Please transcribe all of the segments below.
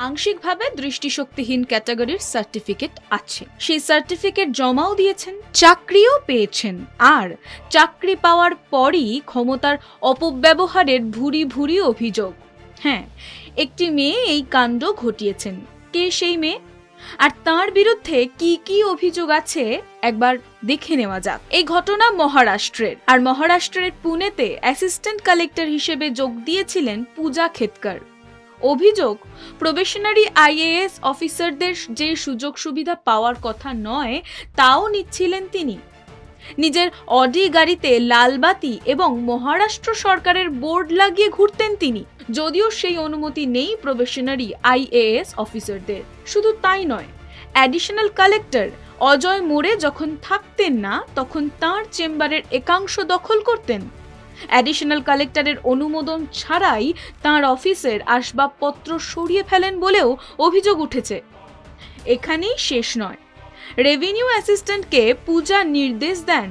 আংশিকভাবে দৃষ্টিশক্তিহীন ক্যাটাগরির সার্টিফিকেট আছে, সেই সার্টিফিকেট জমাও দিয়েছেন, চাকরিও পেয়েছেন, আর চাকরি পাওয়ার পরই ক্ষমতার অপব্যবহারের ভুরি ভুরি অভিযোগ। হ্যাঁ, একটি মেয়ে এই কাণ্ড ঘটিয়েছেন। কে সেই মেয়ে, আর তার বিরুদ্ধে কি কি অভিযোগ আছে একবার দেখে নেওয়া যাক। এই ঘটনা মহারাষ্ট্রের, আর মহারাষ্ট্রের পুনেতে অ্যাসিস্ট্যান্ট কালেক্টর হিসেবে যোগ দিয়েছিলেন পূজা খেতকর। অভিযোগ, প্রবেশনারি আইএএস অফিসারদের যে সুযোগ সুবিধা পাওয়ার কথা নয় তাও নিচ্ছিলেন তিনি। নিজের অডি গাড়িতে লালবাতি এবং মহারাষ্ট্র সরকারের বোর্ড লাগিয়ে ঘুরতেন তিনি, যদিও সেই অনুমতি নেই প্রবেশনারি আইএএস অফিসারদের। শুধু তাই নয়, অ্যাডিশনাল কালেক্টর অজয় মোরে যখন থাকতেন না তখন তাঁর চেম্বারের একাংশ দখল করতেন। অ্যাডিশনাল কালেক্টরের অনুমোদন ছাড়াই তাঁর অফিসের আসবাবপত্র সরিয়ে ফেলেন বলেও অভিযোগ উঠেছে। এখানেই শেষ নয়, রেভিনিউ অ্যাসিস্ট্যান্টকে পূজা নির্দেশ দেন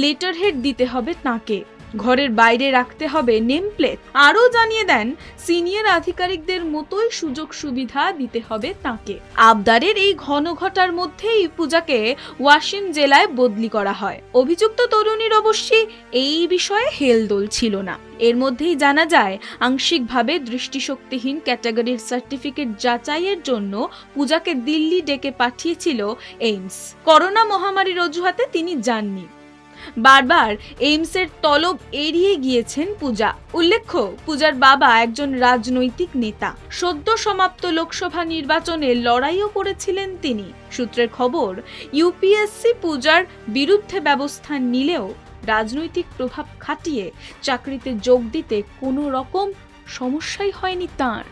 লেটার হেড দিতে হবে তাঁকে, ঘরের বাইরে রাখতে হবে নেম প্লেট, আরও জানিয়ে দেন সিনিয়র আধিকারিকদের মতোই সুযোগ সুবিধা দিতে হবে তাঁকে। আবদারের এই ঘনঘটার মধ্যেই পূজাকে ওয়াশিম জেলায় বদলি করা হয়। অভিযুক্ত তরুণীর অবশ্যই এই বিষয়ে হেলদোল ছিল না। এর মধ্যেই জানা যায় আংশিকভাবে দৃষ্টিশক্তিহীন ক্যাটাগরির সার্টিফিকেট যাচাইয়ের জন্য পূজাকে দিল্লি ডেকে পাঠিয়েছিল এইমস। করোনা মহামারীর অজুহাতে তিনি যাননি। বারবার এইমসের তলব এড়িয়ে গিয়েছেন পূজা। উল্লেখ্য, পূজার বাবা একজন রাজনৈতিক নেতা। সদ্য সমাপ্ত লোকসভা নির্বাচনে লড়াইও করেছিলেন তিনি। সূত্রের খবর, ইউপিএসসি পূজার বিরুদ্ধে ব্যবস্থা নিলেও রাজনৈতিক প্রভাব খাটিয়ে চাকরিতে যোগ দিতে কোনো রকম সমস্যাই হয়নি তাঁর।